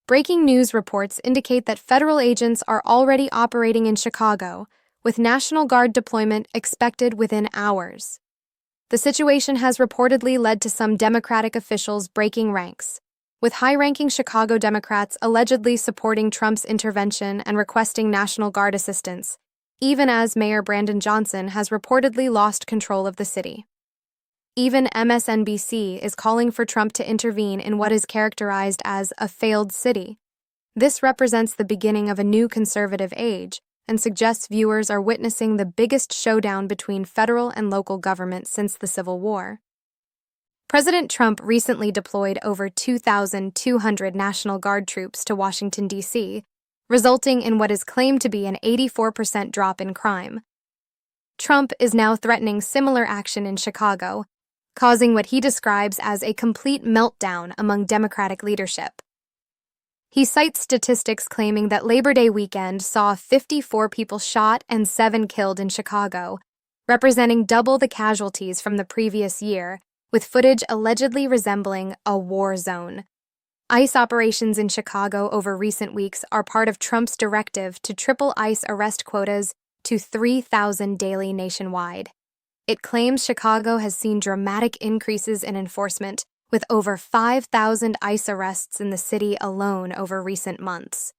Breaking news reports indicate that federal agents are already operating in Chicago, with National Guard deployment expected within hours. The situation has reportedly led to some Democratic officials breaking ranks, with high-ranking Chicago Democrats allegedly supporting Trump's intervention and requesting National Guard assistance, even as Mayor Brandon Johnson has reportedly lost control of the city. Even MSNBC is calling for Trump to intervene in what is characterized as a failed city. This represents the beginning of a new conservative age and suggests viewers are witnessing the biggest showdown between federal and local government since the Civil War. President Trump recently deployed over 2,200 National Guard troops to Washington, D.C., resulting in what is claimed to be an 84% drop in crime. Trump is now threatening similar action in Chicago, causing what he describes as a complete meltdown among Democratic leadership. He cites statistics claiming that Labor Day weekend saw 54 people shot and 7 killed in Chicago, representing double the casualties from the previous year, with footage allegedly resembling a war zone. ICE operations in Chicago over recent weeks are part of Trump's directive to triple ICE arrest quotas to 3,000 daily nationwide. It claims Chicago has seen dramatic increases in enforcement, with over 5,000 ICE arrests in the city alone over recent months.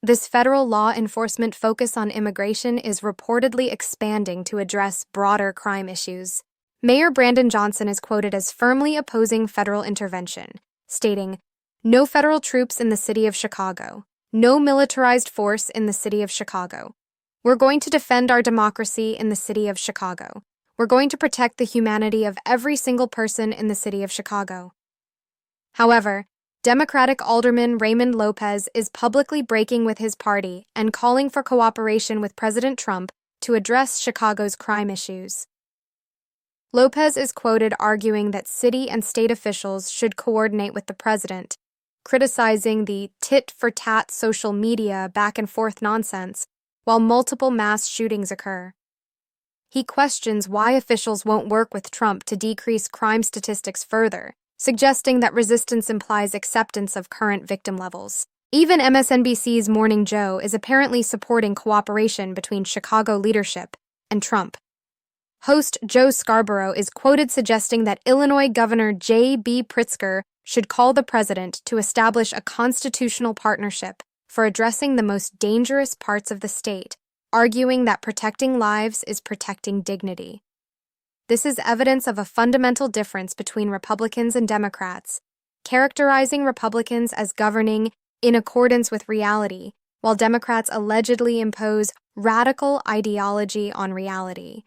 This federal law enforcement focus on immigration is reportedly expanding to address broader crime issues. Mayor Brandon Johnson is quoted as firmly opposing federal intervention, stating, "No federal troops in the city of Chicago. No militarized force in the city of Chicago. We're going to defend our democracy in the city of Chicago. We're going to protect the humanity of every single person in the city of Chicago." However, Democratic Alderman Raymond Lopez is publicly breaking with his party and calling for cooperation with President Trump to address Chicago's crime issues. Lopez is quoted arguing that city and state officials should coordinate with the president, criticizing the tit-for-tat social media back-and-forth nonsense while multiple mass shootings occur. He questions why officials won't work with Trump to decrease crime statistics further, suggesting that resistance implies acceptance of current victim levels. Even MSNBC's Morning Joe is apparently supporting cooperation between Chicago leadership and Trump. Host Joe Scarborough is quoted suggesting that Illinois Governor J.B. Pritzker should call the president to establish a constitutional partnership for addressing the most dangerous parts of the state, arguing that protecting lives is protecting dignity. This is evidence of a fundamental difference between Republicans and Democrats, characterizing Republicans as governing in accordance with reality, while Democrats allegedly impose radical ideology on reality.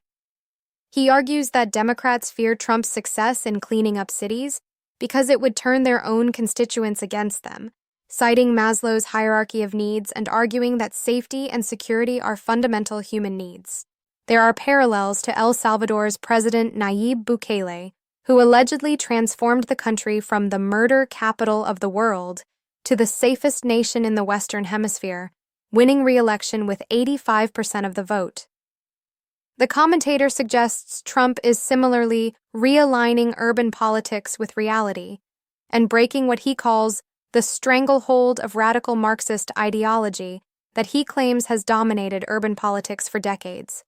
He argues that Democrats fear Trump's success in cleaning up cities because it would turn their own constituents against them, citing Maslow's hierarchy of needs and arguing that safety and security are fundamental human needs. There are parallels to El Salvador's President Nayib Bukele, who allegedly transformed the country from the murder capital of the world to the safest nation in the Western Hemisphere, winning re-election with 85% of the vote. The commentator suggests Trump is similarly realigning urban politics with reality and breaking what he calls the stranglehold of radical Marxist ideology that he claims has dominated urban politics for decades.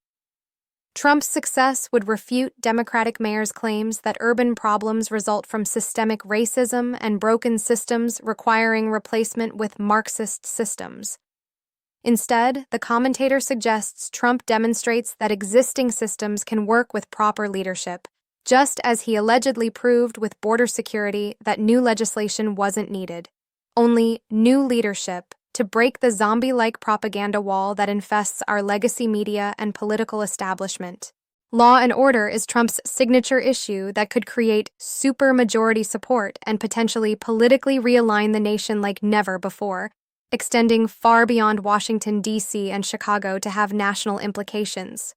Trump's success would refute Democratic mayors' claims that urban problems result from systemic racism and broken systems requiring replacement with Marxist systems. Instead, the commentator suggests Trump demonstrates that existing systems can work with proper leadership, just as he allegedly proved with border security that new legislation wasn't needed. Only new leadership to break the zombie-like propaganda wall that infests our legacy media and political establishment. Law and order is Trump's signature issue that could create supermajority support and potentially politically realign the nation like never before, extending far beyond Washington, D.C. and Chicago to have national implications.